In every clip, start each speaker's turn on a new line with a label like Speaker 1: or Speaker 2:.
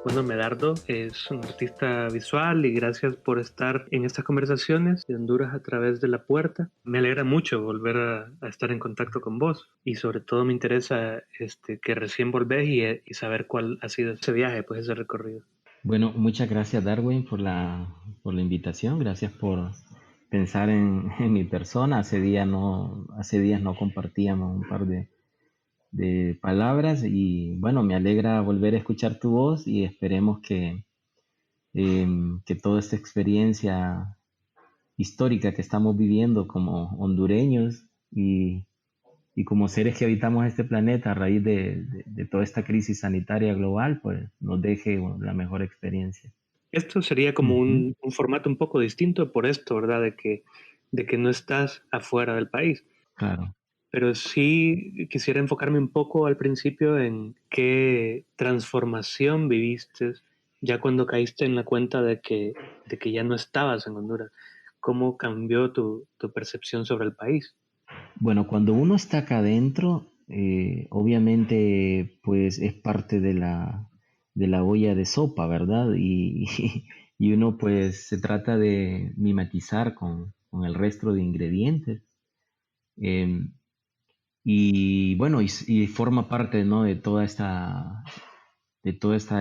Speaker 1: Bueno, Medardo es un artista visual y gracias por estar en estas conversaciones de Honduras a través de la puerta. Me alegra mucho volver a estar en contacto con vos y sobre todo me interesa que recién volvés y saber cuál ha sido ese viaje, pues ese recorrido.
Speaker 2: Bueno, muchas gracias Darwin por la invitación, gracias por pensar en mi persona. Hace días no compartíamos un par de palabras y bueno, me alegra volver a escuchar tu voz y esperemos que toda esta experiencia histórica que estamos viviendo como hondureños y como seres que habitamos este planeta a raíz de toda esta crisis sanitaria global, pues nos deje la mejor experiencia.
Speaker 1: Esto sería como
Speaker 2: Ujú.
Speaker 1: un formato un poco distinto por esto, ¿verdad? De que no estás afuera del país.
Speaker 2: Claro.
Speaker 1: Pero sí quisiera enfocarme un poco al principio en qué transformación viviste ya cuando caíste en la cuenta de que ya no estabas en Honduras. ¿Cómo cambió tu percepción sobre el país?
Speaker 2: Bueno, cuando uno está acá adentro, obviamente, pues es parte de la olla de sopa, ¿verdad? Y uno, pues, se trata de mimetizar con el resto de ingredientes. Em, y bueno, y forma parte, ¿no? De toda esta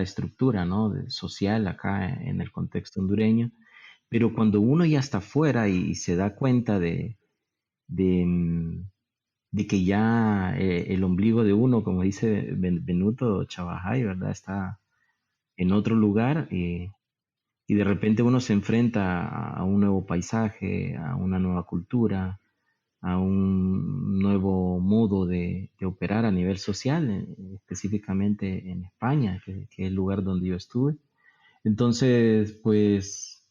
Speaker 2: estructura, ¿no? Social acá en el contexto hondureño. Pero cuando uno ya está fuera y se da cuenta de, mm, de que ya el ombligo de uno, como dice Benuto Chavajay, ¿verdad? Está en otro lugar y de repente uno se enfrenta a un nuevo paisaje, a una nueva cultura, a un nuevo modo de operar a nivel social, específicamente en España, que es el lugar donde yo estuve. Entonces, pues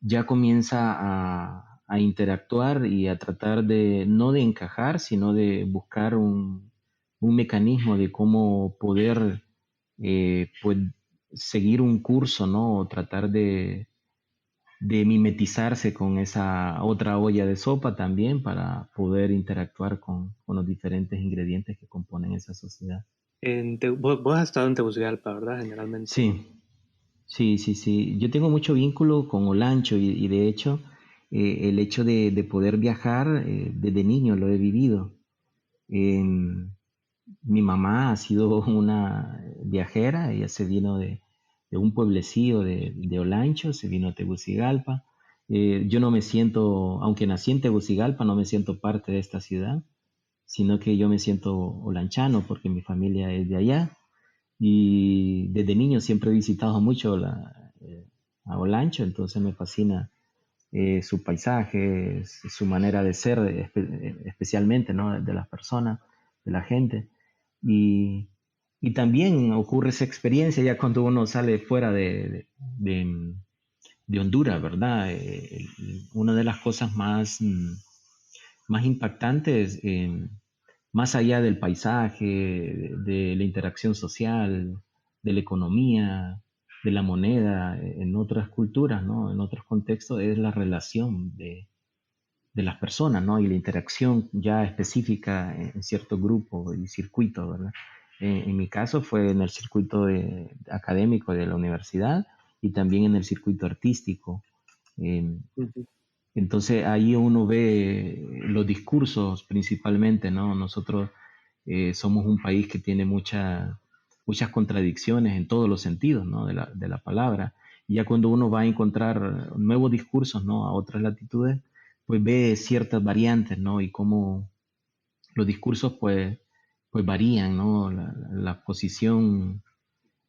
Speaker 2: ya comienza a interactuar y a tratar no de encajar, sino de buscar un mecanismo de cómo poder pues, seguir un curso, ¿no? O tratar de mimetizarse con esa otra olla de sopa también para poder interactuar con los diferentes ingredientes que componen esa sociedad.
Speaker 1: Vos has estado en Tegucigalpa, ¿verdad? Generalmente.
Speaker 2: Sí, sí. Yo tengo mucho vínculo con Olancho y de hecho el hecho de poder viajar desde niño lo he vivido. Em, Mi mamá ha sido una viajera, ella se vino de un pueblecillo de Olancho, se vino a Tegucigalpa. Yo no me siento, aunque nací en Tegucigalpa, no me siento parte de esta ciudad, sino que yo me siento olanchano porque mi familia es de allá. Y desde niño siempre he visitado mucho a Olancho, entonces me fascina su paisaje, su manera de ser, especialmente, ¿no? De las personas, de la gente. Y, y también ocurre esa experiencia ya cuando uno sale fuera de Honduras, ¿verdad? Una de las cosas más impactantes, más allá del paisaje, de la interacción social, de la economía, de la moneda, en otras culturas, ¿no? En otros contextos, es la relación de las personas, ¿no? Y la interacción ya específica en cierto grupo y circuito, ¿verdad? En mi caso fue en el circuito académico de la universidad y también en el circuito artístico. Eh,
Speaker 1: Ujú.
Speaker 2: entonces ahí uno ve los discursos principalmente, ¿no? Nosotros somos un país que tiene muchas contradicciones en todos los sentidos, ¿no? De la palabra. Y ya cuando uno va a encontrar nuevos discursos, ¿no? A otras latitudes, pues ve ciertas variantes, ¿no? Y cómo los discursos, pues varían, ¿no? La posición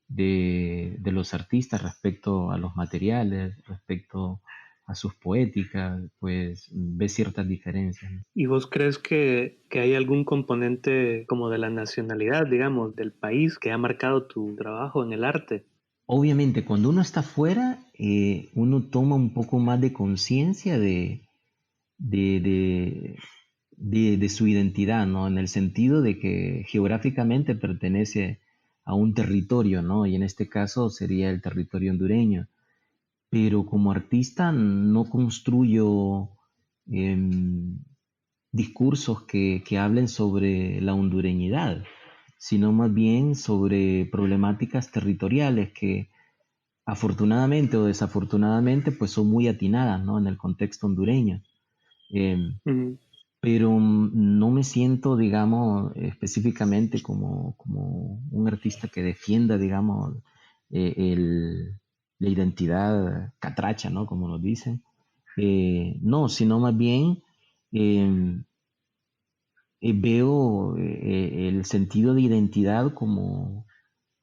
Speaker 2: de los artistas respecto a los materiales, respecto a sus poéticas, pues ve ciertas diferencias, ¿no?
Speaker 1: ¿Y vos crees que hay algún componente como de la nacionalidad, digamos, del país que ha marcado tu trabajo en el arte?
Speaker 2: Obviamente, cuando uno está fuera, uno toma un poco más de conciencia de, de, de su identidad, ¿no? En el sentido de que geográficamente pertenece a un territorio, ¿no? Y en este caso sería el territorio hondureño. Pero como artista no construyo em, discursos que hablen sobre la hondureñidad, sino más bien sobre problemáticas territoriales afortunadamente o desafortunadamente, pues son muy atinadas, ¿no? En el contexto hondureño. Em,
Speaker 1: Ujú,
Speaker 2: pero no me siento, digamos, específicamente como un artista que defienda, digamos, la identidad catracha, ¿no? Como nos dicen. No, sino más bien eh, veo el sentido de identidad como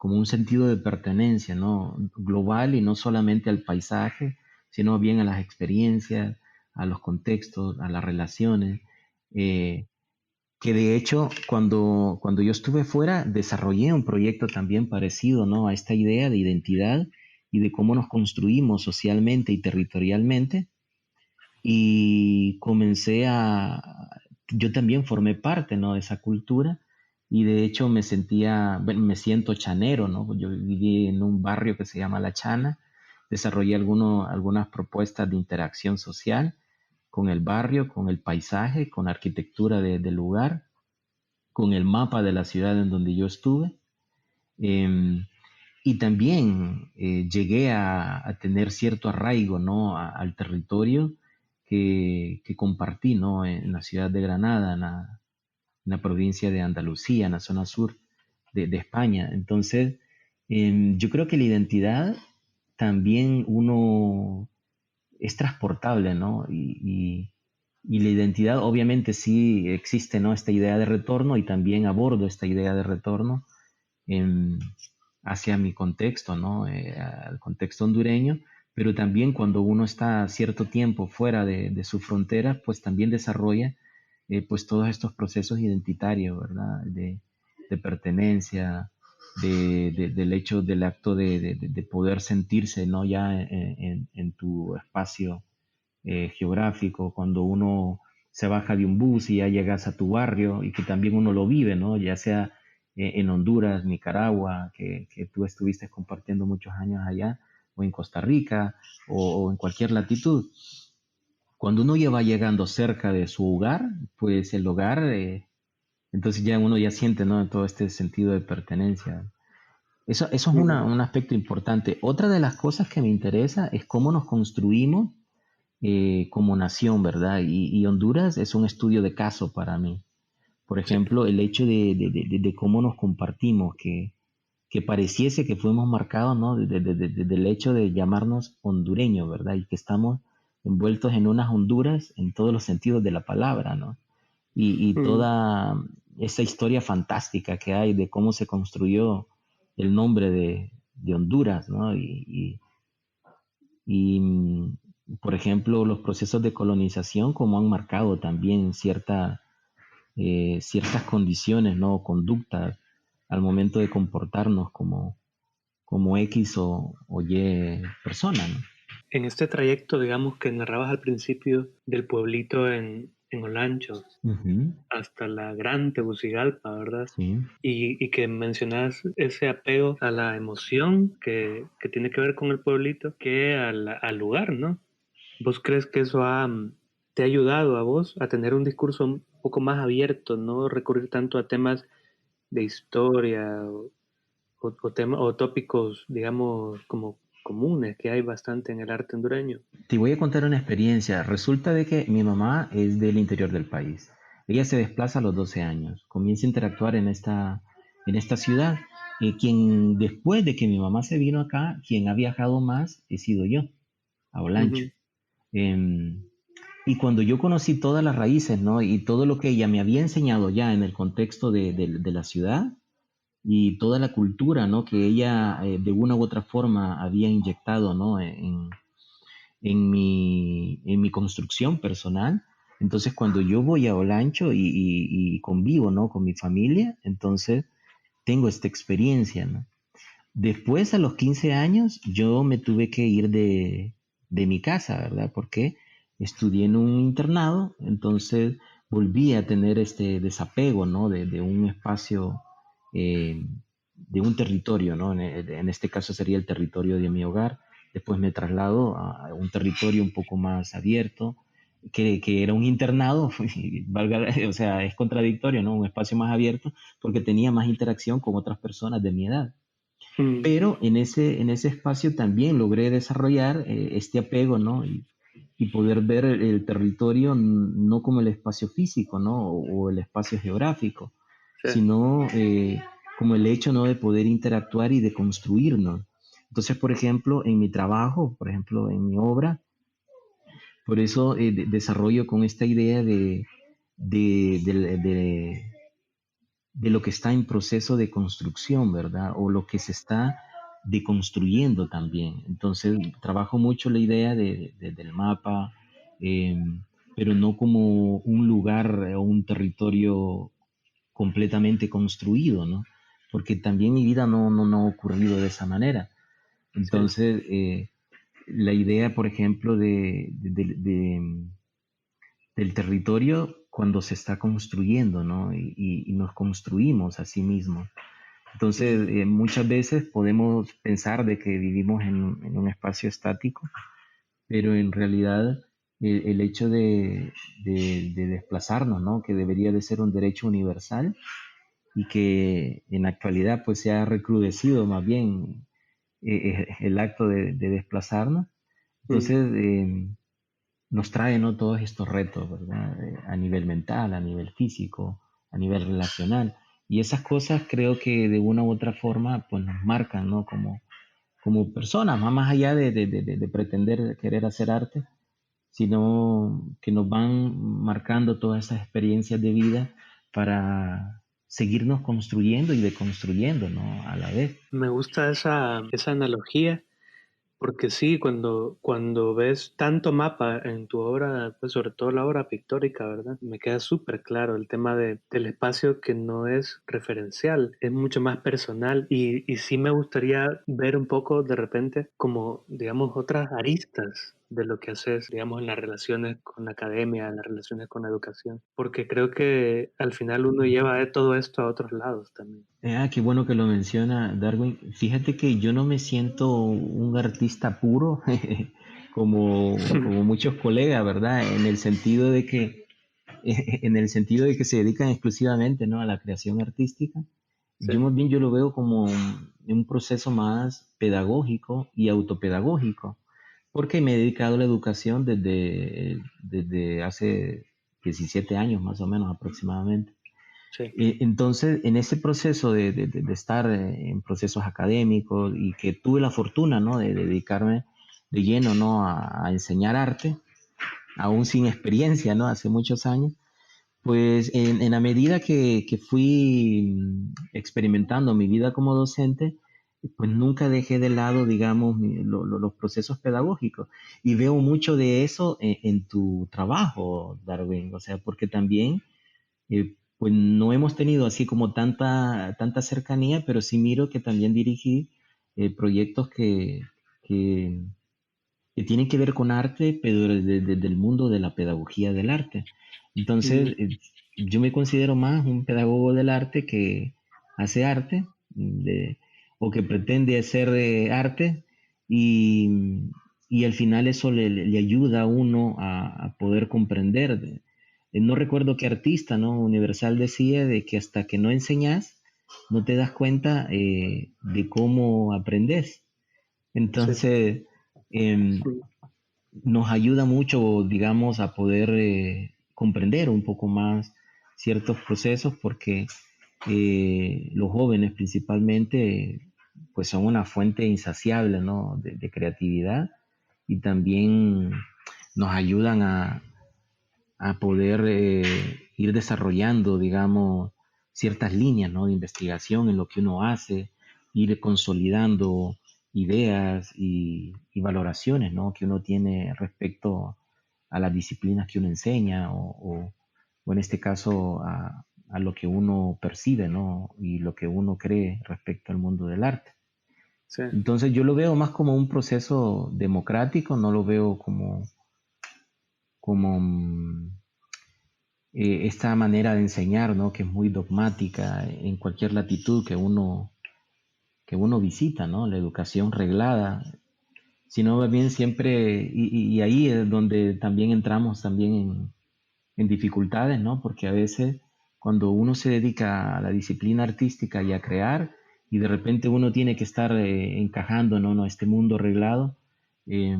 Speaker 2: un sentido de pertenencia, ¿no? Global y no solamente al paisaje, sino bien a las experiencias, a los contextos, a las relaciones. eh, que de hecho, cuando yo estuve fuera, desarrollé un proyecto también parecido, ¿no? A esta idea de identidad y de cómo nos construimos socialmente y territorialmente. Y yo también formé parte, ¿no? De esa cultura y de hecho bueno, me siento chanero, ¿no? Yo viví en un barrio que se llama La Chana, desarrollé algunas propuestas de interacción social con el barrio, con el paisaje, con la arquitectura del lugar, con el mapa de la ciudad en donde yo estuve. Em, y también llegué a tener cierto arraigo, ¿no? Al territorio que compartí, ¿no? En la ciudad de Granada, en la provincia de Andalucía, en la zona sur de España. Entonces, yo creo que la identidad también uno es transportable, ¿no? Y la identidad, obviamente, sí existe, ¿no? Esta idea de retorno y también abordo esta idea de retorno em, hacia mi contexto, ¿no? Al contexto hondureño, pero también cuando uno está cierto tiempo fuera de su frontera, pues también desarrolla pues todos estos procesos identitarios, ¿verdad? De pertenencia, del hecho del acto de poder sentirse, ¿no? Ya en tu espacio geográfico, cuando uno se baja de un bus y ya llegas a tu barrio y que también uno lo vive, ¿no? Ya sea en Honduras, Nicaragua, que tú estuviste compartiendo muchos años allá, o en Costa Rica, o en cualquier latitud. Cuando uno ya va llegando cerca de su hogar, pues el hogar, entonces ya uno ya siente, ¿no? Todo este sentido de pertenencia. Eso es
Speaker 1: ujú.
Speaker 2: un aspecto importante. Otra de las cosas que me interesa es cómo nos construimos como nación, ¿verdad? Y Honduras es un estudio de caso para mí. Por
Speaker 1: Sí.
Speaker 2: ejemplo, el hecho de cómo nos compartimos, que pareciese que fuimos marcados, ¿no? Del hecho de llamarnos hondureños, ¿verdad? Y que estamos envueltos en unas Honduras en todos los sentidos de la palabra, ¿no? Y
Speaker 1: Ujú.
Speaker 2: toda esa historia fantástica que hay de cómo se construyó el nombre de Honduras, ¿no? Y, por ejemplo, los procesos de colonización, como han marcado también ciertas condiciones, ¿no? Conductas al momento de comportarnos como X o Y persona, ¿no?
Speaker 1: En este trayecto, digamos, que narrabas al principio del pueblito en Olancho
Speaker 2: Ujú,
Speaker 1: hasta la gran Tegucigalpa, ¿verdad?
Speaker 2: sí.
Speaker 1: Y que mencionas ese apego a la emoción que tiene que ver con el pueblito que al lugar, ¿no? ¿Vos crees que eso te ha ayudado a vos a tener un discurso un poco más abierto, no recurrir tanto a temas de historia o tópicos, digamos, como comunes que hay bastante en el arte hondureño?
Speaker 2: Te voy a contar una experiencia. Resulta de que mi mamá es del interior del país. Ella se desplaza a los 12 años, comienza a interactuar en esta ciudad. Quien después de que mi mamá se vino acá, quien ha viajado más he sido yo, a Olancho.
Speaker 1: Ujú,
Speaker 2: Em, y cuando yo conocí todas las raíces, ¿no? Y todo lo que ella me había enseñado ya en el contexto de la ciudad y toda la cultura, ¿no? Que ella de una u otra forma había inyectado, ¿no? En mi construcción personal. Entonces, cuando yo voy a Olancho y convivo, ¿no? Con mi familia, entonces tengo esta experiencia, ¿no? Después, a los 15 años, yo me tuve que ir de mi casa, ¿verdad? Porque estudié en un internado, entonces volví a tener este desapego, ¿no? De un espacio, eh, de un territorio, ¿no? En este caso sería el territorio de mi hogar. Después me traslado a un territorio un poco más abierto, que era un internado, o sea, es contradictorio, ¿no? Un espacio más abierto porque tenía más interacción con otras personas de mi edad.
Speaker 1: Mm,
Speaker 2: pero en ese espacio también logré desarrollar este apego, ¿no? Y poder ver el territorio no como el espacio físico, ¿no? O el espacio geográfico,
Speaker 1: sí,
Speaker 2: sino como el hecho, ¿no? De poder interactuar y de construirnos. Entonces, por ejemplo, en mi trabajo, por ejemplo, en mi obra, por eso desarrollo con esta idea de, de- de- de lo que está en proceso de construcción, ¿verdad? O lo que se está deconstruyendo también. Entonces, trabajo mucho la idea del mapa, eh, pero no como un lugar o un territorio completamente construido, ¿no? Porque también mi vida no ha ocurrido de esa manera.
Speaker 1: sí.
Speaker 2: Entonces, la idea, por ejemplo, del territorio cuando se está construyendo, ¿no? Y nos construimos a sí mismos.
Speaker 1: Mm,
Speaker 2: Entonces, muchas veces podemos pensar de que vivimos en un espacio estático, pero en realidad el hecho de desplazarnos, ¿no? Que debería de ser un derecho universal y que en la actualidad pues se ha recrudecido más bien el acto de desplazarnos.
Speaker 1: mm.
Speaker 2: Entonces, nos trae, ¿no? Todos estos retos, ¿verdad? A nivel mental, a nivel físico, a nivel relacional. Y esas cosas creo que de una u otra forma pues nos marcan, ¿no? Como personas, más allá de pretender querer hacer arte, sino que nos van marcando todas esas experiencias de vida para seguirnos construyendo y deconstruyendo, ¿no? A la vez.
Speaker 1: Me gusta esa analogía. Porque sí, cuando ves tanto mapa en tu obra, pues sobre todo la obra pictórica, ¿verdad? Me queda súper claro el tema del espacio que no es referencial, es mucho más personal y sí me gustaría ver un poco de repente como, digamos, otras aristas de lo que haces, digamos, en las relaciones con la academia, en las relaciones con la educación, porque creo que al final uno lleva todo esto a otros lados también.
Speaker 2: Qué bueno que lo menciona Darwin. Fíjate que yo no me siento un artista puro como muchos colegas, ¿verdad? En el sentido de que, en el sentido de que se dedican exclusivamente, ¿no? A la creación artística.
Speaker 1: Sí,
Speaker 2: Yo más bien yo lo veo como un proceso más pedagógico y autopedagógico, porque me he dedicado a la educación desde hace 17 años más o menos aproximadamente.
Speaker 1: sí.
Speaker 2: Entonces, en ese proceso de estar en procesos académicos y que tuve la fortuna, ¿no? De dedicarme de lleno, ¿no? A enseñar arte, aún sin experiencia, ¿no? Hace muchos años, pues en la medida que fui experimentando mi vida como docente, pues nunca dejé de lado, digamos, los procesos pedagógicos. Y veo mucho de eso en tu trabajo, Darwin, o sea, porque también pues no hemos tenido así como tanta cercanía, pero sí miro que también dirigí proyectos que, que tienen que ver con arte, pero desde el mundo de la pedagogía del arte. Entonces,
Speaker 1: Mm,
Speaker 2: yo me considero más un pedagogo del arte que hace arte, o que pretende hacer arte, y, y al final eso le ayuda a uno a poder comprender. No recuerdo qué artista, ¿no? Universal decía de que hasta que no enseñas, no te das cuenta de cómo aprendes.
Speaker 1: sí.
Speaker 2: Entonces, em,
Speaker 1: Mm.
Speaker 2: nos ayuda mucho, digamos, a poder comprender un poco más ciertos procesos porque los jóvenes principalmente pues son una fuente insaciable, ¿no? de creatividad y también nos ayudan a poder ir desarrollando, digamos, ciertas líneas, ¿no? De investigación en lo que uno hace, ir consolidando ideas y valoraciones, ¿no? Que uno tiene respecto a las disciplinas que uno enseña o en este caso a lo que uno percibe, ¿no? Y lo que uno cree respecto al mundo del arte.
Speaker 1: Sí.
Speaker 2: Entonces yo lo veo más como un proceso democrático, no lo veo como esta manera de enseñar, ¿no? Que es muy dogmática en cualquier latitud que uno visita, ¿no? La educación reglada, sino más bien siempre, y ahí es donde también entramos también en dificultades, ¿no? Porque a veces cuando uno se dedica a la disciplina artística y a crear, y de repente uno tiene que estar encajando, ¿no? ¿no? Este mundo reglado eh,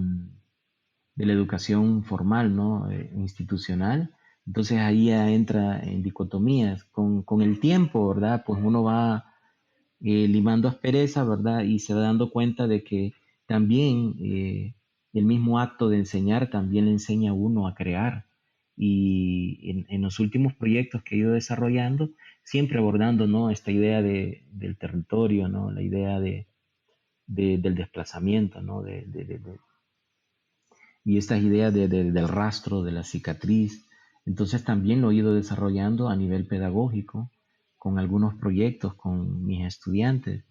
Speaker 2: de la educación formal, ¿no? Institucional. Entonces ahí ya entra en dicotomías. Con el tiempo, ¿verdad? Pues uno va limando aspereza, ¿verdad? Y se va dando cuenta de que también el mismo acto de enseñar también le enseña a uno a crear. Y en los últimos proyectos que he ido desarrollando, siempre abordando, ¿no? Esta idea del territorio, ¿no? La idea del desplazamiento, ¿no? Y estas ideas del rastro, de la cicatriz. Entonces también lo he ido desarrollando a nivel pedagógico, con algunos proyectos con mis estudiantes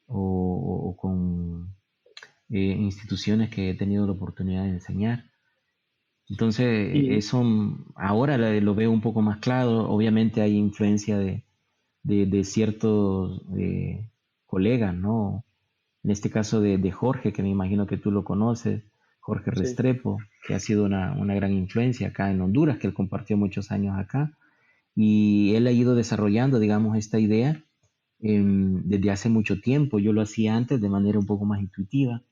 Speaker 2: o con instituciones que he tenido la oportunidad de enseñar. Entonces,
Speaker 1: Y
Speaker 2: eso ahora lo veo un poco más claro. Obviamente hay influencia de ciertos colegas, ¿no? En este caso de Jorge, que me imagino que tú lo conoces, Jorge
Speaker 1: sí.
Speaker 2: Restrepo, que ha sido una gran influencia acá en Honduras, que él compartió muchos años acá. Y él ha ido desarrollando, digamos, esta idea desde hace mucho tiempo. Yo lo hacía antes de manera un poco más intuitiva,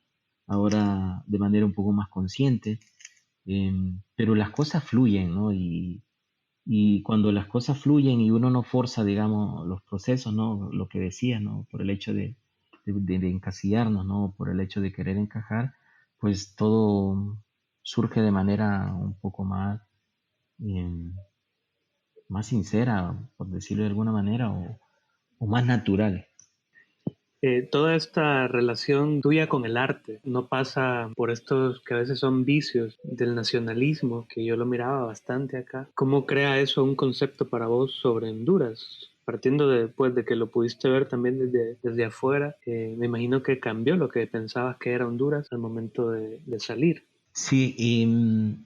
Speaker 2: ahora de manera un poco más consciente, pero las cosas fluyen, ¿no? Y cuando las cosas fluyen y uno no forza, digamos, los procesos, ¿no? Lo que decía, ¿no? Por el hecho de encasillarnos, ¿no? Por el hecho de querer encajar, pues todo surge de manera un poco em, más sincera, por decirlo de alguna manera, o más natural.
Speaker 1: Toda esta relación tuya con el arte no pasa por estos que a veces son vicios del nacionalismo, que yo lo miraba bastante acá. ¿Cómo crea eso un concepto para vos sobre Honduras? Partiendo después de que lo pudiste ver también desde afuera, me imagino que cambió lo que pensabas que era Honduras al momento de salir.
Speaker 2: Sí, y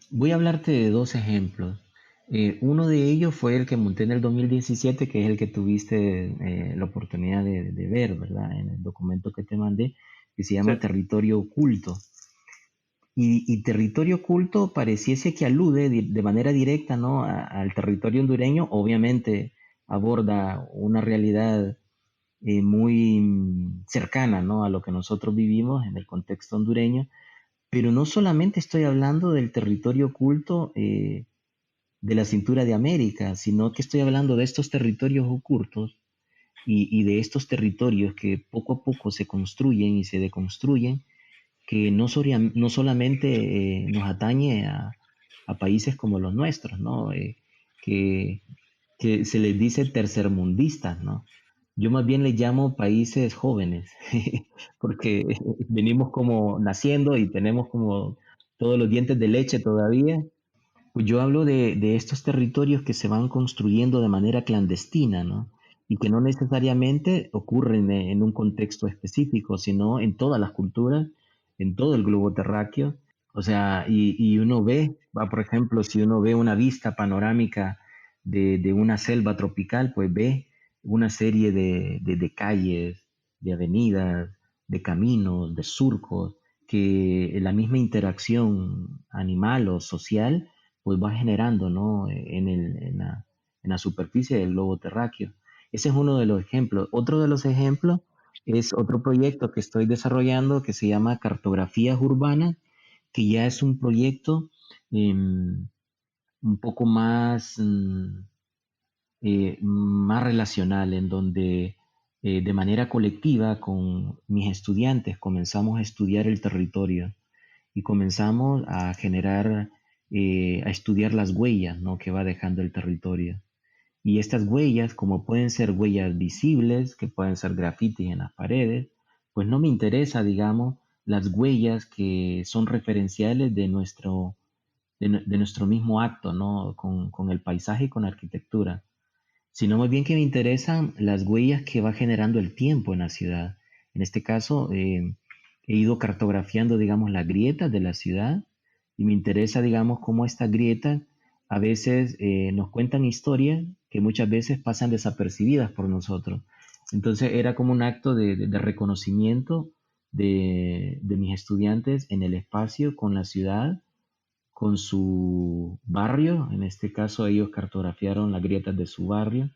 Speaker 2: voy a hablarte de dos ejemplos. Uno de ellos fue el que monté en el 2017, que es el que tuviste la oportunidad de ver, ¿verdad? En el documento que te mandé, que se
Speaker 1: Sí,
Speaker 2: llama Territorio Oculto. Y territorio oculto pareciese que alude de manera directa, ¿no? Al territorio hondureño. Obviamente aborda una realidad muy cercana, ¿no? A lo que nosotros vivimos en el contexto hondureño, pero no solamente estoy hablando del territorio oculto de la cintura de América, sino que estoy hablando de estos territorios ocultos y de estos territorios que poco a poco se construyen y se deconstruyen, que no solamente nos atañe a países como los nuestros, ¿no? Que, que se les dice tercermundistas, ¿no? Yo más bien les llamo países jóvenes, porque venimos como naciendo y tenemos como todos los dientes de leche todavía. Pues yo hablo de estos territorios que se van construyendo de manera clandestina, ¿no? Y que no necesariamente ocurren en un contexto específico, sino en todas las culturas, en todo el globo terráqueo. O sea, y uno ve, va, por ejemplo, si uno ve una vista panorámica de una selva tropical, pues ve una serie de calles, de avenidas, de caminos, de surcos, que la misma interacción animal o social pues va generando, ¿no? En la superficie del globo terráqueo. Ese es uno de los ejemplos. Otro de los ejemplos es otro proyecto que estoy desarrollando que se llama Cartografías Urbanas, que ya es un proyecto un poco más relacional, en donde de manera colectiva con mis estudiantes comenzamos a estudiar el territorio y comenzamos a generar, a estudiar las huellas, ¿no? que va dejando el territorio. Y estas huellas, como pueden ser huellas visibles, que pueden ser grafitis en las paredes, pues no me interesa, digamos, las huellas que son referenciales de nuestro mismo acto, ¿no? Con el paisaje y con la arquitectura, sino más bien que me interesan las huellas que va generando el tiempo en la ciudad. En este caso, he ido cartografiando, digamos, las grietas de la ciudad y me interesa, digamos, cómo estas grietas a veces nos cuentan historias que muchas veces pasan desapercibidas por nosotros. Entonces era como un acto de reconocimiento de mis estudiantes en el espacio con la ciudad, con su barrio. En este caso ellos cartografiaron las grietas de su barrio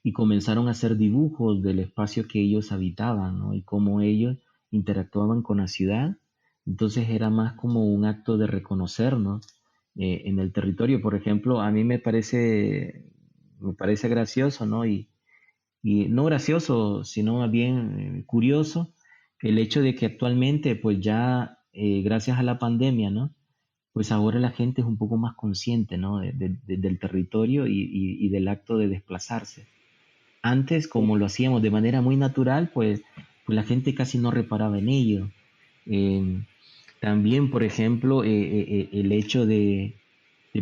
Speaker 2: y comenzaron a hacer dibujos del espacio que ellos habitaban, ¿no? Y cómo ellos interactuaban con la ciudad. Entonces era más como un acto de reconocernos en el territorio. Por ejemplo, a mí me parece gracioso, ¿no? Y no gracioso, sino más bien curioso, el hecho de que actualmente, pues ya gracias a la pandemia, ¿no? Pues ahora la gente es un poco más consciente, ¿no? Del territorio y del acto de desplazarse. Antes, como lo hacíamos de manera muy natural, pues la gente casi no reparaba en ello. Eh, También, por ejemplo, el hecho de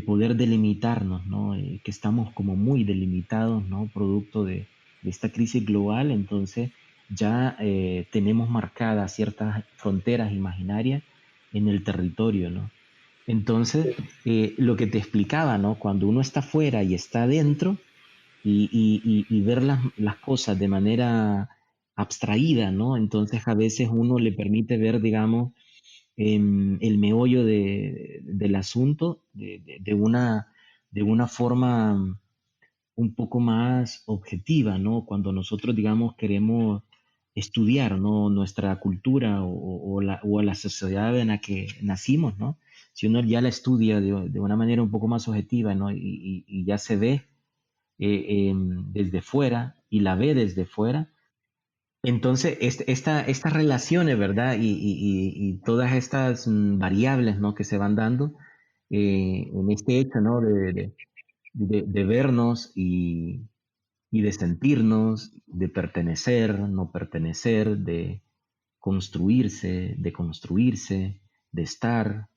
Speaker 2: poder delimitarnos, ¿no? Que estamos como muy delimitados, ¿no? Producto de esta crisis global, entonces ya tenemos marcadas ciertas fronteras imaginarias en el territorio, ¿no? Entonces, lo que te explicaba, ¿no? Cuando uno está fuera y está adentro y ver las cosas de manera abstraída, ¿no? Entonces a veces uno le permite ver, digamos, el meollo del asunto de una forma un poco más objetiva, ¿no? Cuando nosotros, digamos, queremos estudiar, ¿no? Nuestra cultura o la sociedad en la que nacimos, ¿no? Si uno ya la estudia de una manera un poco más objetiva, ¿no? Y ya se ve desde fuera y la ve desde fuera, entonces estas relaciones, ¿verdad? Y todas estas variables, ¿no? Que se van dando en este hecho, ¿no? De vernos y de sentirnos, de pertenecer, no pertenecer, de construirse, de construirse, de estar,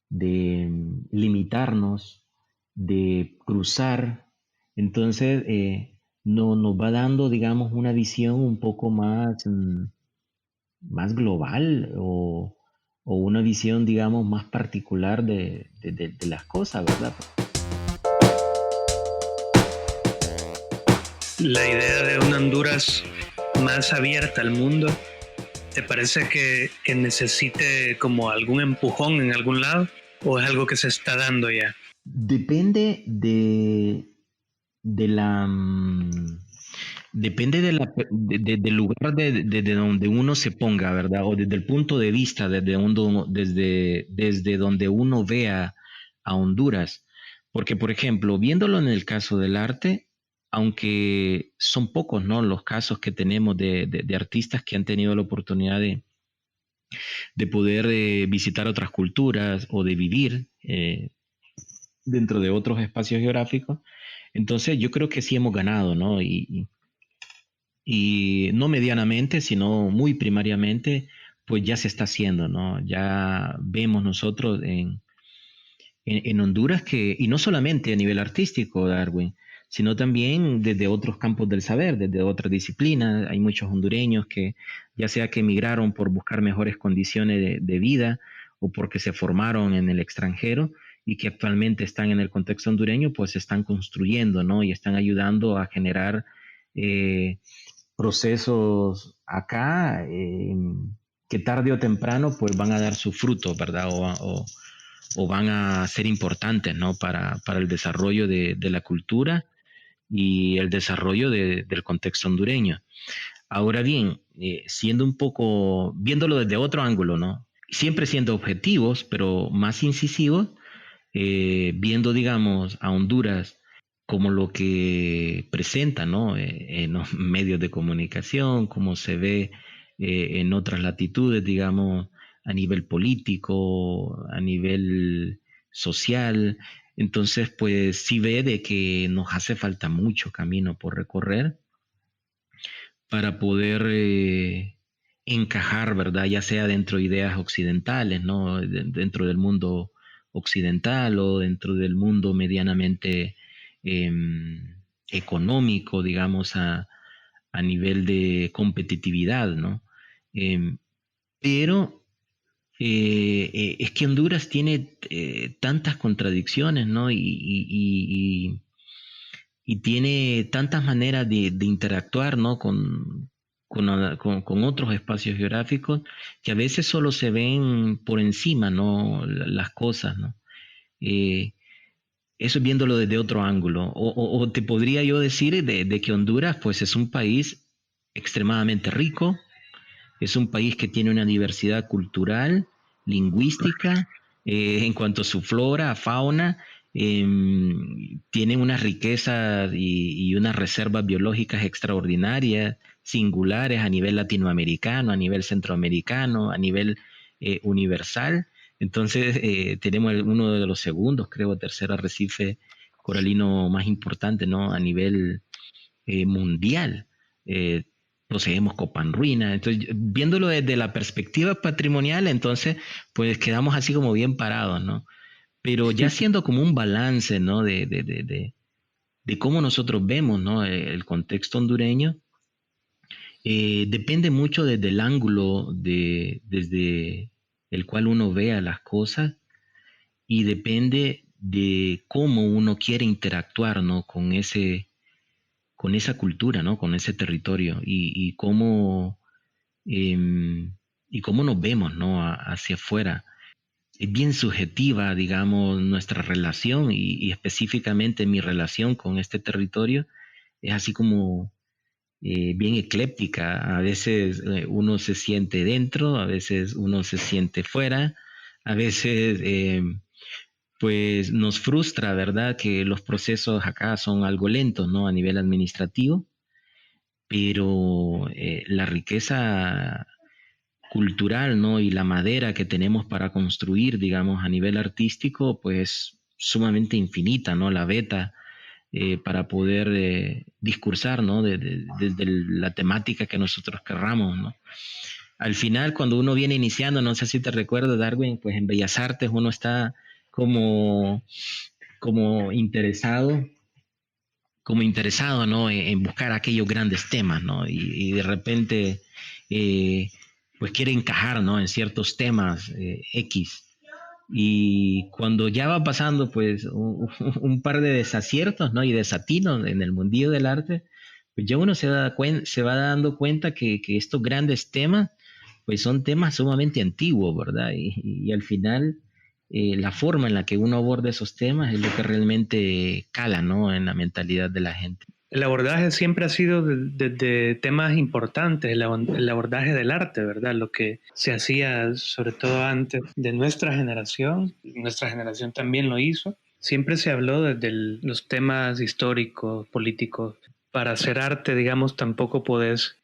Speaker 2: de limitarnos, de cruzar. Entonces, no, nos va dando, digamos, una visión un poco más, más global o una visión, digamos, más particular de las cosas, ¿verdad?
Speaker 1: La idea de una Honduras más abierta al mundo, ¿te parece que necesite como algún empujón en algún lado? ¿O es algo que se está dando ya?
Speaker 2: Depende de la... depende del lugar de donde uno se ponga, ¿verdad? O desde el punto de vista desde donde uno vea a Honduras. Porque, por ejemplo, viéndolo en el caso del arte, aunque son pocos, ¿no? Los casos que tenemos de artistas que han tenido la oportunidad de poder visitar otras culturas o de vivir dentro de otros espacios geográficos, entonces yo creo que sí hemos ganado, ¿no? Y no medianamente, sino muy primariamente, pues ya se está haciendo, ¿no? Ya vemos nosotros en Honduras que, y no solamente a nivel artístico, Darwin, sino también desde otros campos del saber, desde otras disciplinas. Hay muchos hondureños que, ya sea que emigraron por buscar mejores condiciones de vida o porque se formaron en el extranjero y que actualmente están en el contexto hondureño, pues están construyendo, ¿no? Y están ayudando a generar eh, procesos acá que tarde o temprano pues van a dar su fruto, ¿verdad? O van a ser importantes, ¿no? Para el desarrollo de la cultura y el desarrollo del contexto hondureño. Ahora bien, siendo un poco, viéndolo desde otro ángulo, ¿no? Siempre siendo objetivos, pero más incisivos, viendo, digamos, a Honduras como lo que presenta, ¿no? En los medios de comunicación, como se ve en otras latitudes, digamos, a nivel político, a nivel social. Entonces, pues sí ve de que nos hace falta mucho camino por recorrer para poder encajar, ¿verdad? Ya sea dentro de ideas occidentales, ¿no? Dentro del mundo occidental o dentro del mundo medianamente eh, económico, digamos, a nivel de competitividad, ¿no? Eh, pero es que Honduras tiene tantas contradicciones, ¿no? Y tiene tantas maneras de interactuar, ¿no? Con otros espacios geográficos que a veces solo se ven por encima, ¿no? Las cosas, ¿no? Eh, Eso es viéndolo desde otro ángulo. O te podría yo decir de que Honduras pues es un país extremadamente rico, es un país que tiene una diversidad cultural, lingüística, en cuanto a su flora, fauna, tiene unas riquezas y unas reservas biológicas extraordinarias, singulares a nivel latinoamericano, a nivel centroamericano, a nivel universal. Entonces tenemos uno de los segundos, creo, tercer arrecife coralino más importante, ¿no? A nivel mundial. Eh, Poseemos Copanruina. Entonces, viéndolo desde la perspectiva patrimonial, entonces, pues quedamos así como bien parados, ¿no? Pero ya siendo como un balance, ¿no? De cómo nosotros vemos, ¿no? El contexto hondureño, depende mucho desde el ángulo desde el cual uno vea las cosas y depende de cómo uno quiere interactuar, ¿no? Con esa cultura, ¿no? Con ese territorio eh, y cómo nos vemos, ¿no? Hacia afuera. Es bien subjetiva, digamos, nuestra relación y específicamente mi relación con este territorio es así como bien ecléptica. A veces uno se siente dentro, a veces uno se siente fuera, a veces pues nos frustra, ¿verdad? Que los procesos acá son algo lentos, ¿no? A nivel administrativo, pero la riqueza cultural, ¿no? Y la madera que tenemos para construir, digamos, a nivel artístico, pues sumamente infinita, ¿no? La beta para poder discursar, ¿no? Desde la temática que nosotros querramos, ¿no? Al final, cuando uno viene iniciando, no sé si te recuerdo, Darwin, pues en Bellas Artes uno está como, como interesado ¿no? En buscar aquellos grandes temas, ¿no? Y de repente, eh, pues quiere encajar, ¿no? En ciertos temas X. Y cuando ya va pasando, pues, un par de desaciertos, ¿no? Y desatinos en el mundillo del arte, pues ya uno se va dando cuenta que estos grandes temas, pues son temas sumamente antiguos, ¿verdad? Y al final la forma en la que uno aborda esos temas es lo que realmente cala, ¿no? En la mentalidad de la gente.
Speaker 1: El abordaje siempre ha sido de temas importantes, el abordaje del arte, ¿verdad? Lo que se hacía sobre todo antes de nuestra generación también lo hizo. Siempre se habló desde los temas históricos, políticos. Para hacer arte, digamos, tampoco podés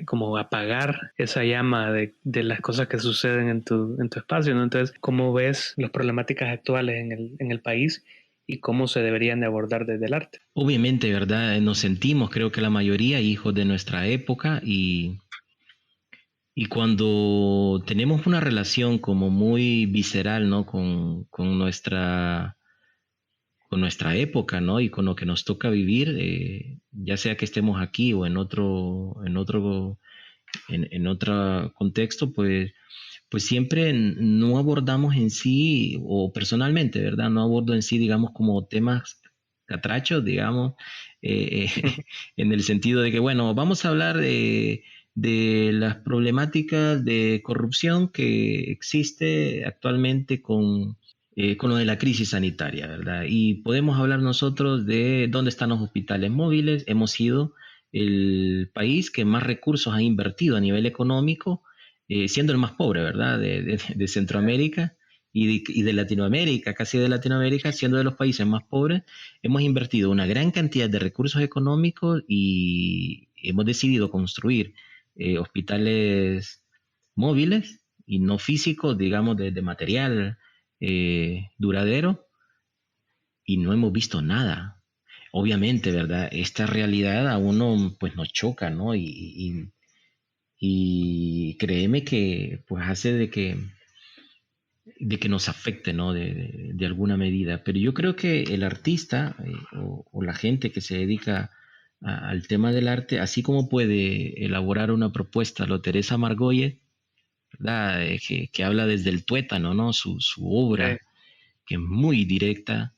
Speaker 1: como apagar esa llama de las cosas que suceden en tu espacio, ¿no? Entonces, ¿cómo ves las problemáticas actuales en el país y cómo se deberían de abordar desde el arte?
Speaker 2: Obviamente, ¿verdad? Nos sentimos, creo que la mayoría, hijos de nuestra época y cuando tenemos una relación como muy visceral, ¿no? Con nuestra época, ¿no? Y con lo que nos toca vivir, ya sea que estemos aquí o en otro contexto, pues siempre no abordamos en sí, o personalmente, ¿verdad? No abordo en sí, digamos, como temas catrachos, digamos, en el sentido de que, bueno, vamos a hablar de las problemáticas de corrupción que existe actualmente con lo de la crisis sanitaria, ¿verdad? Y podemos hablar nosotros de dónde están los hospitales móviles. Hemos sido el país que más recursos ha invertido a nivel económico, siendo el más pobre, ¿verdad? De Centroamérica y de Latinoamérica, casi de Latinoamérica, siendo de los países más pobres, hemos invertido una gran cantidad de recursos económicos y hemos decidido construir hospitales móviles y no físicos, digamos, de material duradero, y no hemos visto nada. Obviamente, ¿verdad? Esta realidad a uno pues nos choca, ¿no? Y créeme que pues hace de que nos afecte, ¿no? De alguna medida. Pero yo creo que el artista o la gente que se dedica al tema del arte, así como puede elaborar una propuesta, lo Teresa Margolles, ¿verdad? Que habla desde el tuétano, ¿no? Su
Speaker 1: Sí.
Speaker 2: obra, que es muy directa,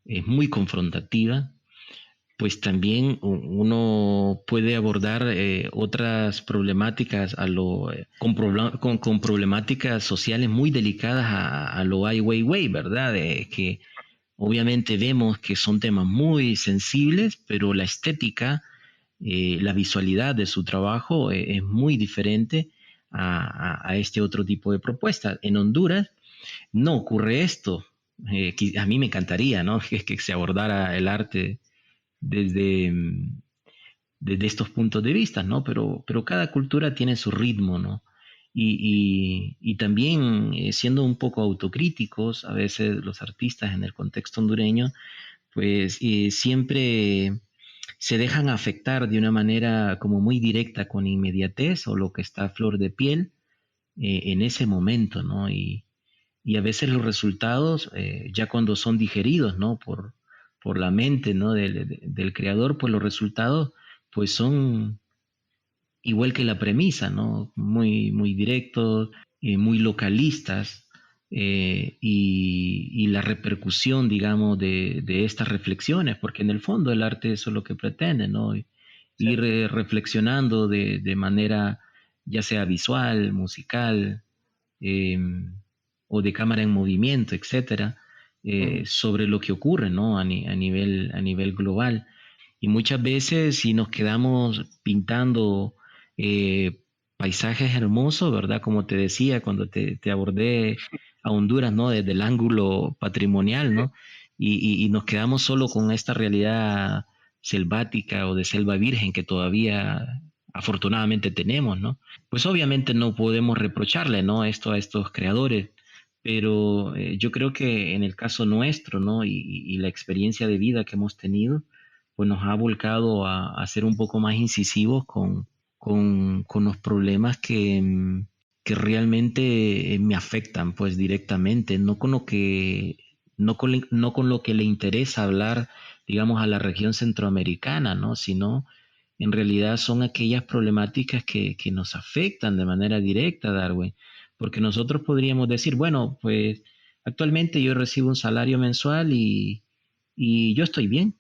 Speaker 2: es muy confrontativa, pues también uno puede abordar otras problemáticas con problemáticas sociales muy delicadas a lo Ai Weiwei, ¿verdad? Obviamente vemos que son temas muy sensibles, pero la estética, la visualidad de su trabajo es muy diferente a este otro tipo de propuestas. En Honduras no ocurre esto. A mí me encantaría, ¿no? Que se abordara el arte desde, desde estos puntos de vista, ¿no? Pero cada cultura tiene su ritmo, ¿no? Y también siendo un poco autocríticos, a veces los artistas en el contexto hondureño, pues siempre se dejan afectar de una manera como muy directa con inmediatez o lo que está a flor de piel en ese momento, ¿no? Y a veces los resultados, ya cuando son digeridos, ¿no? Por la mente, ¿no? Del creador, pues los resultados, pues son igual que la premisa, ¿no? Muy, muy directos, muy localistas, y la repercusión, digamos, de estas reflexiones, porque en el fondo el arte eso es lo que pretende, ¿no?
Speaker 1: Sí.
Speaker 2: Ir reflexionando de manera ya sea visual, musical, eh, o de cámara en movimiento, etcétera,
Speaker 1: Ujú.
Speaker 2: sobre lo que ocurre, ¿no? A nivel global. Y muchas veces si nos quedamos pintando eh, paisajes hermosos, ¿verdad? Como te decía cuando te abordé a Honduras, ¿no? Desde el ángulo patrimonial, ¿no? Y nos quedamos solo con esta realidad selvática o de selva virgen que todavía afortunadamente tenemos, ¿no? Pues obviamente no podemos reprocharle, ¿no? Esto a estos creadores, pero yo creo que en el caso nuestro, ¿no? Y la experiencia de vida que hemos tenido, pues nos ha volcado a ser un poco más incisivos con los problemas que realmente me afectan pues directamente, no con lo que, no con lo que le interesa hablar, digamos, a la región centroamericana, ¿no? Sino en realidad son aquellas problemáticas que nos afectan de manera directa, Darwin, porque nosotros podríamos decir, bueno, pues actualmente yo recibo un salario mensual y yo estoy bien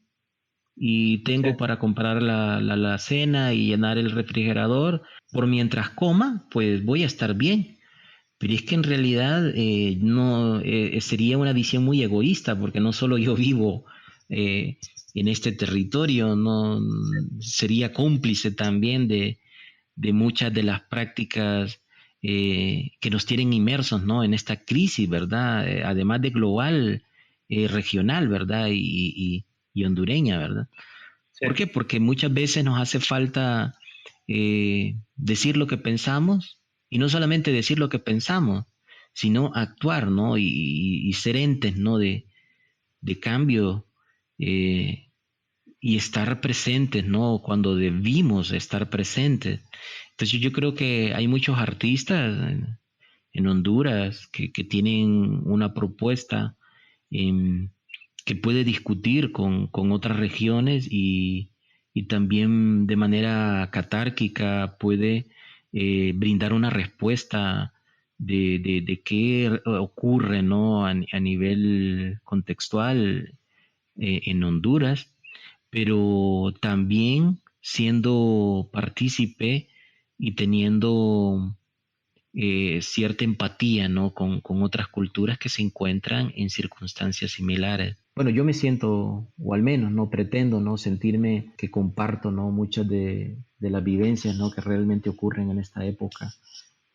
Speaker 2: y
Speaker 1: Sí.
Speaker 2: tengo para comprar la cena y llenar el refrigerador. Por mientras coma, pues voy a estar bien. Pero es que en realidad no sería una visión muy egoísta, porque no solo yo vivo eh, en este territorio, no sería cómplice también de muchas de las prácticas que nos tienen inmersos, ¿no? En esta crisis, ¿verdad? Además de global, regional, ¿verdad? Y hondureña, ¿verdad?
Speaker 1: Sí.
Speaker 2: ¿Por qué? Porque muchas veces nos hace falta decir lo que pensamos y no solamente decir lo que pensamos, sino actuar, ¿no? Y ser entes, ¿no? De cambio eh, y estar presentes, ¿no? Cuando debimos estar presentes. Entonces yo creo que hay muchos artistas en Honduras que tienen una propuesta em, que puede discutir con otras regiones y también de manera catárquica puede brindar una respuesta de qué ocurre, ¿no? A nivel contextual en Honduras, pero también siendo partícipe y teniendo cierta empatía, ¿no? Con otras culturas que se encuentran en circunstancias similares. Bueno, yo me siento, o al menos no pretendo, ¿no? Sentirme que comparto, ¿no? Muchas de las vivencias, ¿no? Que realmente ocurren en esta época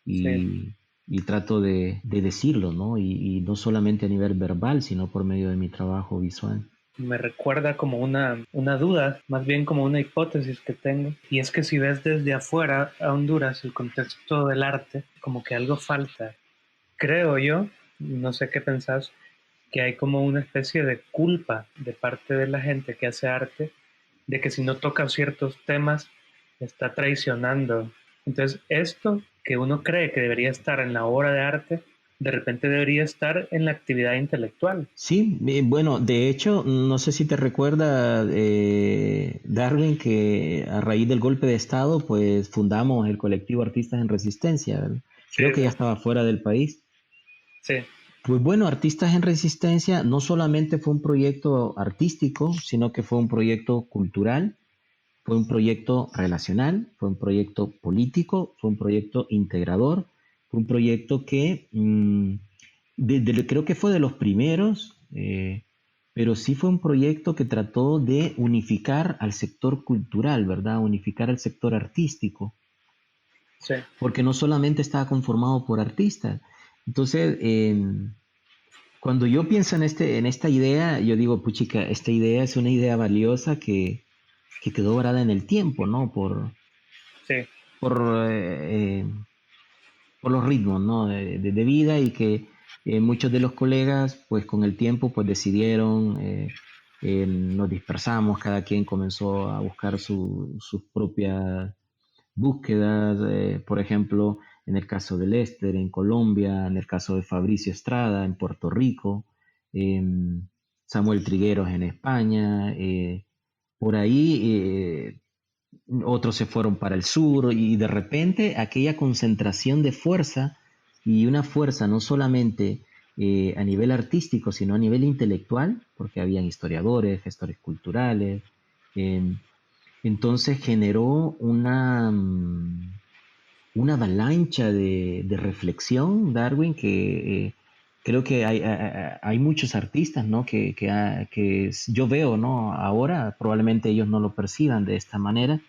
Speaker 1: Sí.
Speaker 2: y trato de decirlo, ¿no? Y no solamente a nivel verbal, sino por medio de mi trabajo visual.
Speaker 1: Me recuerda como una duda, más bien como una hipótesis que tengo, y es que si ves desde afuera a Honduras el contexto del arte, como que algo falta. Creo yo, no sé qué pensás, que hay como una especie de culpa de parte de la gente que hace arte, de que si no toca ciertos temas, está traicionando. Entonces, esto que uno cree que debería estar en la obra de arte, de repente debería estar en la actividad intelectual.
Speaker 2: Sí, bueno, de hecho, no sé si te recuerda, Darwin, que a raíz del golpe de Estado, pues fundamos el colectivo Artistas en Resistencia, ¿verdad?
Speaker 1: Sí,
Speaker 2: Creo que ya
Speaker 1: sí,
Speaker 2: estaba fuera del país.
Speaker 1: sí.
Speaker 2: Pues bueno, Artistas en Resistencia no solamente fue un proyecto artístico, sino que fue un proyecto cultural, fue un proyecto relacional, fue un proyecto político, fue un proyecto integrador, fue un proyecto que creo que fue de los primeros. pero sí fue un proyecto que trató de unificar al sector cultural, ¿verdad? Unificar al sector artístico,
Speaker 1: Sí,
Speaker 2: porque no solamente estaba conformado por artistas. Entonces, cuando yo pienso en esta idea, yo digo, puchica, esta idea es una idea valiosa que quedó varada en el tiempo, ¿no?
Speaker 1: sí,
Speaker 2: Por, eh, eh, por los ritmos, ¿no? De vida y que muchos de los colegas, pues con el tiempo, pues decidieron, nos dispersamos, cada quien comenzó a buscar sus propias búsquedas, por ejemplo, en el caso de Lester en Colombia, en el caso de Fabricio Estrada en Puerto Rico, Samuel Trigueros en España, por ahí otros se fueron para el sur y de repente aquella concentración de fuerza y una fuerza no solamente a nivel artístico, sino a nivel intelectual, porque habían historiadores, gestores culturales, eh, entonces generó una avalancha de reflexión, Darwin, que creo que hay muchos artistas, ¿no? Yo veo, ¿no? Ahora probablemente ellos no lo perciban de esta manera,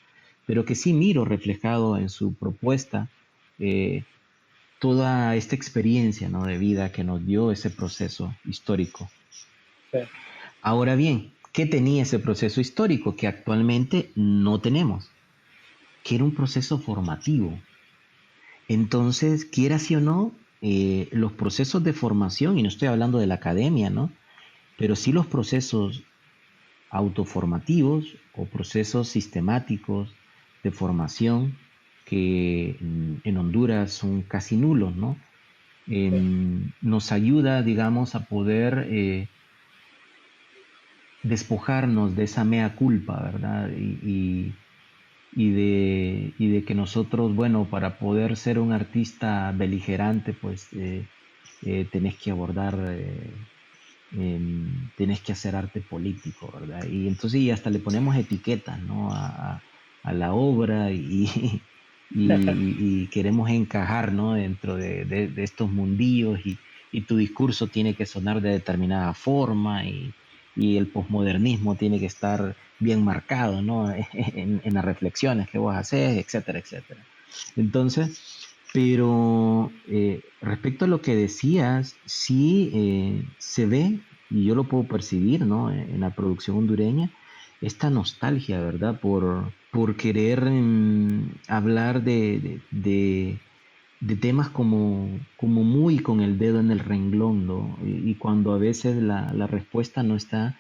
Speaker 2: pero que sí miro reflejado en su propuesta eh, toda esta experiencia, ¿no? De vida que nos dio ese proceso histórico.
Speaker 1: sí,
Speaker 2: Ahora bien, ¿qué tenía ese proceso histórico que actualmente no tenemos? Que era un proceso formativo. Entonces, quieras sí o no, los procesos de formación, y no estoy hablando de la academia, ¿no? Pero sí los procesos autoformativos o procesos sistemáticos de formación que en Honduras son casi nulos, ¿no?
Speaker 1: sí.
Speaker 2: Nos ayuda, digamos, a poder despojarnos de esa mea culpa, ¿verdad? Y de que nosotros, bueno, para poder ser un artista beligerante, pues tenés que abordar, tenés que hacer arte político, ¿verdad? Y entonces y hasta le ponemos etiquetas, ¿no? A la obra y queremos encajar, ¿no? Dentro de estos mundillos y tu discurso tiene que sonar de determinada forma y el posmodernismo tiene que estar bien marcado, ¿no? En las reflexiones que vos haces, etcétera, etcétera. Entonces, pero respecto a lo que decías, sí se ve, y yo lo puedo percibir, ¿no? En la producción hondureña, esta nostalgia, ¿verdad? Por querer hablar de temas como muy con el dedo en el renglón, ¿no? Y cuando a veces la respuesta no está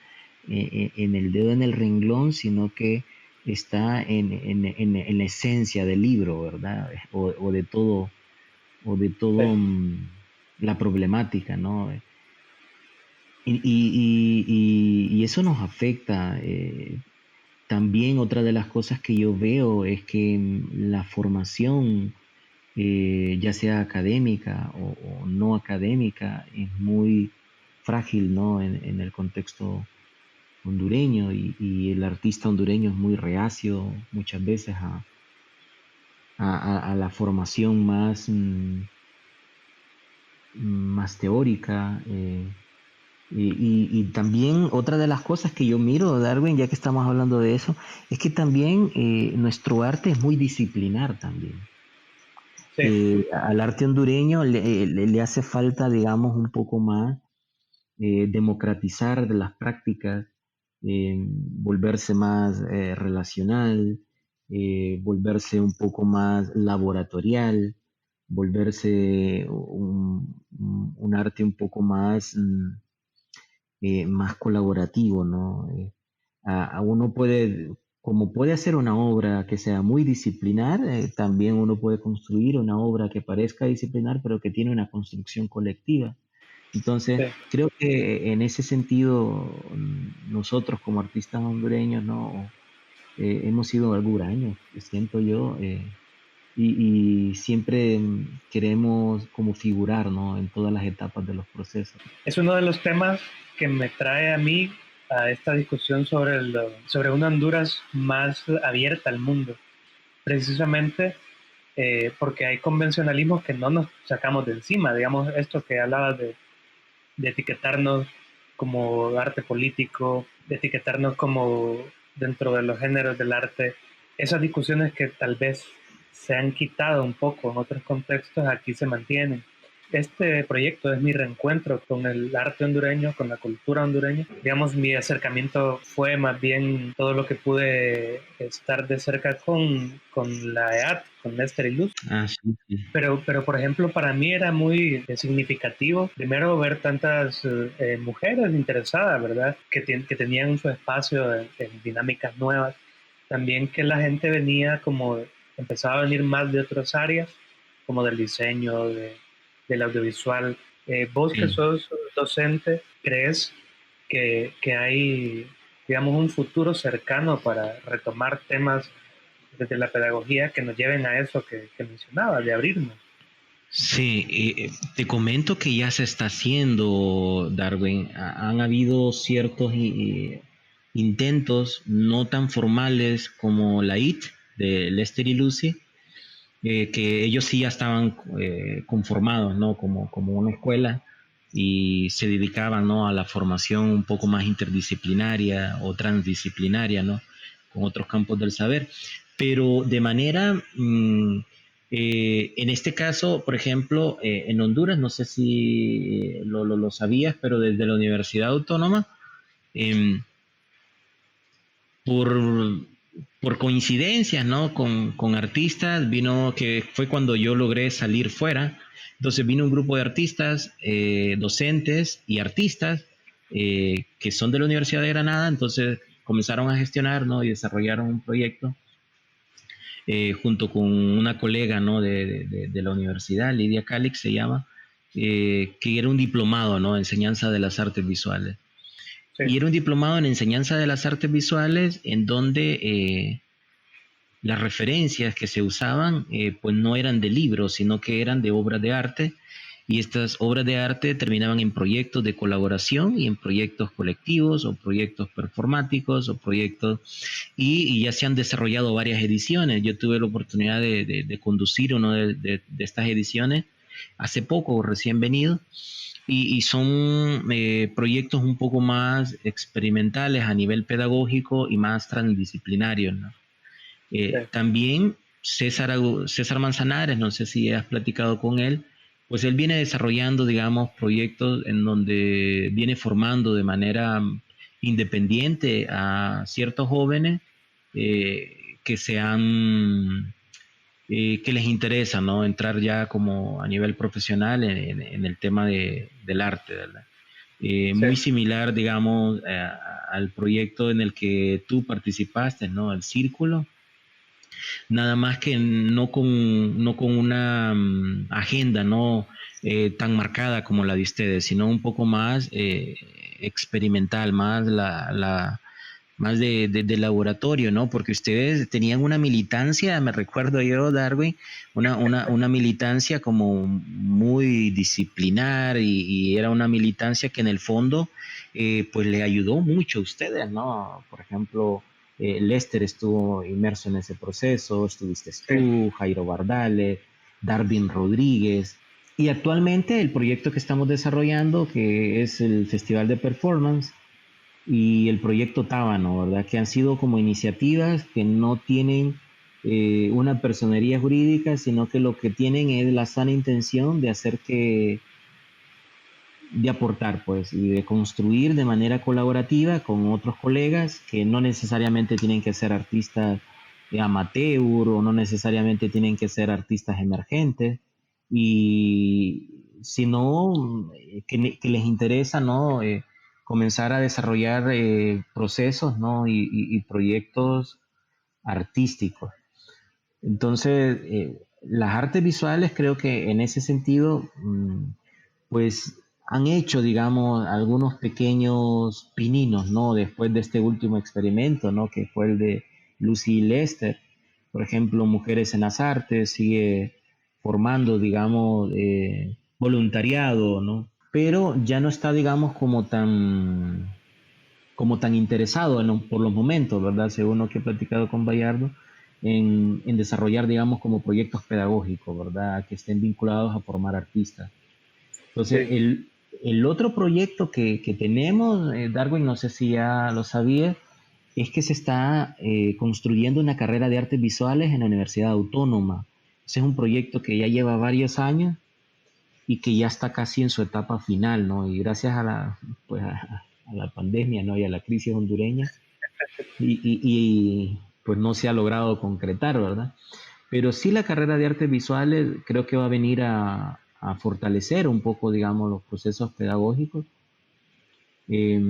Speaker 2: en el dedo en el renglón, sino que está en la esencia del libro, ¿verdad? O de
Speaker 1: Sí.
Speaker 2: todo la problemática, ¿no? Y eso nos afecta. También otra de las cosas que yo veo es que la formación, ya sea académica o no académica, es muy frágil, ¿no? En el contexto hondureño y el artista hondureño es muy reacio muchas veces a la formación más teórica. Y también otra de las cosas que yo miro, Darwin, ya que estamos hablando de eso, es que también nuestro arte es muy disciplinar también.
Speaker 1: Sí,
Speaker 2: Al arte hondureño le hace falta, digamos, un poco más democratizar de las prácticas, volverse más relacional, volverse un poco más laboratorial, volverse un arte un poco más colaborativo, ¿no? A uno puede, como puede hacer una obra que sea muy disciplinar, también uno puede construir una obra que parezca disciplinar, pero que tiene una construcción colectiva.
Speaker 1: sí.
Speaker 2: Entonces, creo que en ese sentido, nosotros como artistas hondureños, ¿no? Hemos sido algo huraños, siento yo, y siempre queremos como figurar, ¿no? En todas las etapas de los procesos.
Speaker 1: Es uno de los temas que me trae a mí a esta discusión sobre una Honduras más abierta al mundo, precisamente porque hay convencionalismos que no nos sacamos de encima, digamos, esto que hablabas de etiquetarnos como arte político, de etiquetarnos como dentro de los géneros del arte. Esas discusiones que tal vez se han quitado un poco en otros contextos, aquí se mantienen. Este proyecto es mi reencuentro con el arte hondureño, con la cultura hondureña. Digamos, mi acercamiento fue más bien todo lo que pude estar de cerca con la EAT, con Néstor y Luz.
Speaker 2: Ah, sí, sí.
Speaker 1: Pero, por ejemplo, para mí era muy significativo, primero, ver tantas mujeres interesadas, ¿verdad? Que tenían su espacio en dinámicas nuevas. También que la gente venía como, empezaba a venir más de otras áreas, como del diseño, del audiovisual. Vos que
Speaker 2: Sí.
Speaker 1: sos docente, ¿crees que hay, digamos, un futuro cercano para retomar temas desde la pedagogía que nos lleven a eso que mencionaba, de abrirnos?
Speaker 2: Sí, te comento que ya se está haciendo, Darwin. Han habido ciertos intentos no tan formales como la IT de Lester y Lucy, que ellos sí ya estaban conformados, ¿no? Como una escuela y se dedicaban, ¿no? A la formación un poco más interdisciplinaria o transdisciplinaria, ¿no? Con otros campos del saber. Pero de manera, en este caso, por ejemplo, en Honduras, no sé si lo sabías, pero desde la Universidad Autónoma, eh, por, por coincidencias, ¿no? Con artistas, vino que fue cuando yo logré salir fuera. Entonces vino un grupo de artistas, docentes y artistas que son de la Universidad de Granada, entonces comenzaron a gestionar, ¿no? Y desarrollaron un proyecto junto con una colega, ¿no? De la universidad, Lidia Calix se llama, que era un diplomado, ¿no? Enseñanza de las artes visuales.
Speaker 1: Sí,
Speaker 2: Y era un diplomado en enseñanza de las artes visuales en donde las referencias que se usaban pues no eran de libros, sino que eran de obras de arte, y estas obras de arte terminaban en proyectos de colaboración y en proyectos colectivos o proyectos performáticos o proyectos, y ya se han desarrollado varias ediciones. Yo tuve la oportunidad de conducir una de estas ediciones hace poco, recién venido, y son proyectos un poco más experimentales a nivel pedagógico y más transdisciplinarios, ¿no?
Speaker 1: sí.
Speaker 2: También César Manzanares, no sé si has platicado con él, pues él viene desarrollando, digamos, proyectos en donde viene formando de manera independiente a ciertos jóvenes que que les interesa, ¿no? Entrar ya como a nivel profesional en el tema del arte, ¿verdad?
Speaker 1: Sí.
Speaker 2: Muy similar, digamos, al proyecto en el que tú participaste, ¿no? El Círculo, nada más que no con una agenda no tan marcada como la de ustedes, sino un poco más experimental, más más de laboratorio, ¿no? Porque ustedes tenían una militancia, me recuerdo yo, Darwin, una militancia como muy disciplinar y era una militancia que en el fondo pues le ayudó mucho a ustedes, ¿no? Por ejemplo, Lester estuvo inmerso en ese proceso, estuviste
Speaker 1: Sí.
Speaker 2: tú, Jairo Bardale, Darwin Rodríguez, y actualmente el proyecto que estamos desarrollando, que es el Festival de Performance, y el proyecto Tábano, ¿verdad? Que han sido como iniciativas que no tienen una personería jurídica, sino que lo que tienen es la sana intención de hacer de aportar, pues, y de construir de manera colaborativa con otros colegas que no necesariamente tienen que ser artistas amateur o no necesariamente tienen que ser artistas emergentes, y sino que les interesa, ¿no? Comenzar a desarrollar procesos, ¿no? Y proyectos artísticos. Entonces, las artes visuales creo que en ese sentido, pues han hecho, digamos, algunos pequeños pininos, ¿no? Después de este último experimento, ¿no? Que fue el de Lucy Lester. Por ejemplo, Mujeres en las Artes sigue formando, digamos, voluntariado, ¿no? Pero ya no está, digamos, como tan interesado por los momentos, ¿verdad? Según lo que he platicado con Bayardo, en desarrollar, digamos, como proyectos pedagógicos, ¿verdad? Que estén vinculados a formar artistas. Entonces,
Speaker 1: Sí.
Speaker 2: El otro proyecto que tenemos, Darwin, no sé si ya lo sabías, es que se está construyendo una carrera de artes visuales en la Universidad Autónoma. Ese es un proyecto que ya lleva varios años y que ya está casi en su etapa final, ¿no? Y gracias a pues a la pandemia, ¿no? Y a la crisis hondureña, pues no se ha logrado concretar, ¿verdad? Pero sí la carrera de artes visuales creo que va a venir a fortalecer un poco, digamos, los procesos pedagógicos. Eh,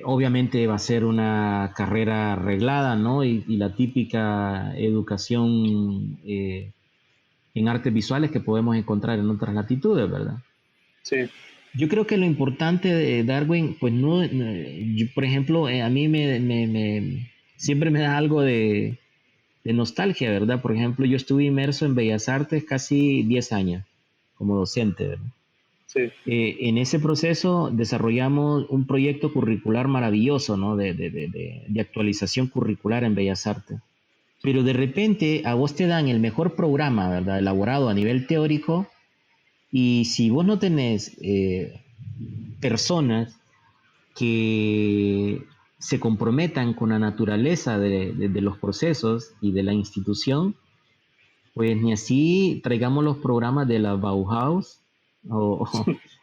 Speaker 2: Obviamente va a ser una carrera reglada, ¿no? Y la típica educación en artes visuales que podemos encontrar en otras latitudes, ¿verdad?
Speaker 1: Sí,
Speaker 2: Yo creo que lo importante de Darwin, pues yo, por ejemplo, a mí siempre me da algo de nostalgia, ¿verdad? Por ejemplo, yo estuve inmerso en Bellas Artes casi 10 años como docente, ¿verdad?
Speaker 1: sí,
Speaker 2: En ese proceso desarrollamos un proyecto curricular maravilloso, ¿no? De actualización curricular en Bellas Artes. Pero de repente a vos te dan el mejor programa, ¿verdad? Elaborado a nivel teórico, y si vos no tenés personas que se comprometan con la naturaleza de los procesos y de la institución, pues ni así traigamos los programas de la Bauhaus o,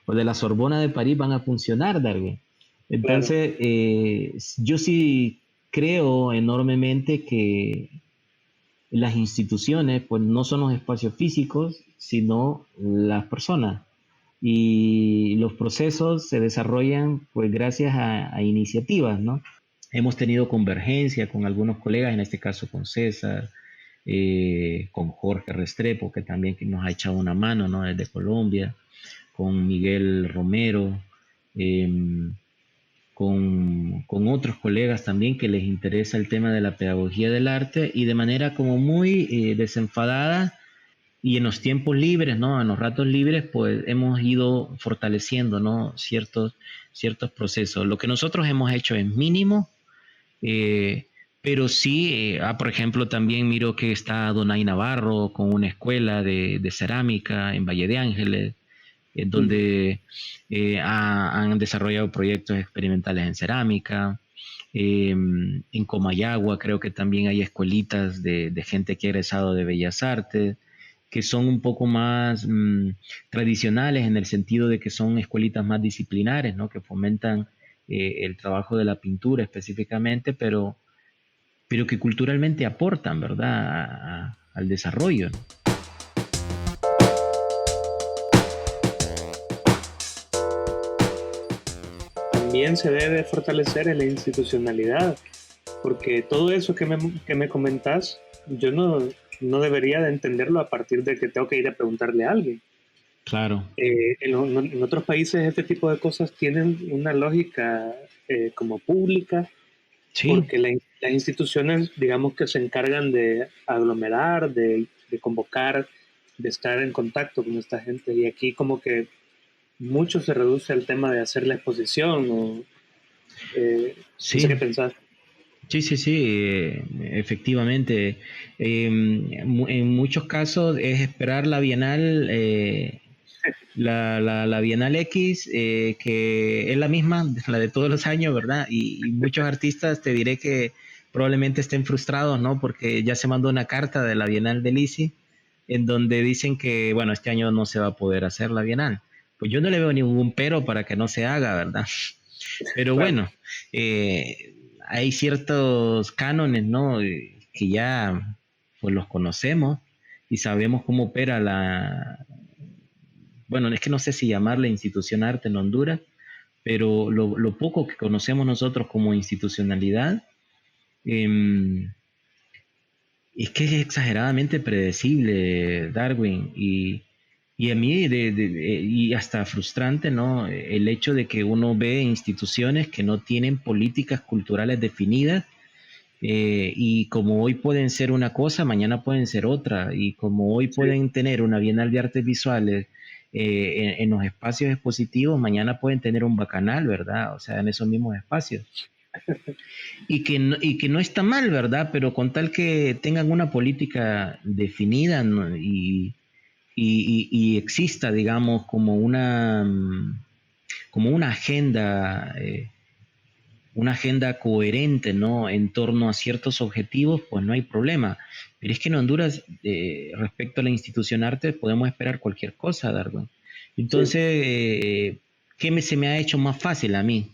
Speaker 2: o de la Sorbona de París van a funcionar, Darwin.
Speaker 1: claro.
Speaker 2: Entonces, yo sí creo enormemente que las instituciones pues no son los espacios físicos, sino las personas. Y los procesos se desarrollan pues gracias a iniciativas, ¿no? Hemos tenido convergencia con algunos colegas, en este caso con César, con Jorge Restrepo, que también nos ha echado una mano, ¿no? Desde Colombia, con Miguel Romero, eh, con otros colegas también que les interesa el tema de la pedagogía del arte y de manera como muy desenfadada y en los tiempos libres, ¿no? En los ratos libres, pues hemos ido fortaleciendo, ¿no? Ciertos procesos. Lo que nosotros hemos hecho es mínimo, eh, pero sí, por ejemplo, también miro que está Donay Navarro con una escuela de cerámica en Valle de Ángeles, en
Speaker 1: Mm.
Speaker 2: donde han desarrollado proyectos experimentales en cerámica. En Comayagua creo que también hay escuelitas de gente que ha egresado de Bellas Artes, que son un poco más tradicionales en el sentido de que son escuelitas más disciplinares, ¿no? Que fomentan el trabajo de la pintura específicamente, pero que culturalmente aportan, ¿verdad? Al desarrollo, ¿no?
Speaker 1: También se debe fortalecer en la institucionalidad, porque todo eso que me comentás, yo no debería de entenderlo a partir de que tengo que ir a preguntarle a alguien.
Speaker 2: Claro,
Speaker 1: En otros países este tipo de cosas tienen una lógica como pública,
Speaker 2: sí,
Speaker 1: porque las instituciones, digamos que se encargan de aglomerar, de convocar, de estar en contacto con esta gente. Y aquí como que mucho se reduce al tema de hacer la exposición o no sé qué
Speaker 2: sí.
Speaker 1: pensar.
Speaker 2: Sí, sí, sí, efectivamente. En muchos casos es esperar la Bienal, la Bienal X, que es la misma, la de todos los años, ¿verdad? Y muchos artistas te diré que probablemente estén frustrados, ¿no? Porque ya se mandó una carta de la Bienal de Lisi en donde dicen que, bueno, este año no se va a poder hacer la Bienal. Pues yo no le veo ningún pero para que no se haga, ¿verdad? Pero
Speaker 1: Claro,
Speaker 2: bueno, hay ciertos cánones, ¿no? Que ya pues los conocemos y sabemos cómo opera bueno, es que no sé si llamarle institución arte en Honduras, pero lo poco que conocemos nosotros como institucionalidad, eh, es que es exageradamente predecible, Darwin, y a mí y hasta frustrante, ¿no? El hecho de que uno ve instituciones que no tienen políticas culturales definidas y como hoy pueden ser una cosa, mañana pueden ser otra, y como hoy
Speaker 1: sí.
Speaker 2: pueden tener una Bienal de Artes Visuales en los espacios expositivos, mañana pueden tener un bacanal, ¿verdad? O sea, en esos mismos espacios y que no está mal, ¿verdad? Pero con tal que tengan una política definida, ¿no? y exista, digamos, como una agenda coherente, ¿no? En torno a ciertos objetivos, pues no hay problema. Pero es que en Honduras, respecto a la institución arte, podemos esperar cualquier cosa, Darwin.
Speaker 3: Sí,
Speaker 2: Entonces, se me ha hecho más fácil a mí?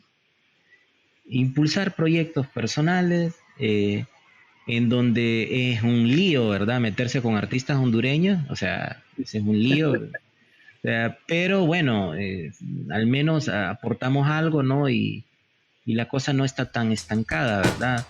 Speaker 2: Impulsar proyectos personales, en donde es un lío, ¿verdad? Meterse con artistas hondureños, o sea, ese es un lío. O sea, pero bueno, al menos aportamos algo, ¿no? Y la cosa no está tan estancada, ¿verdad?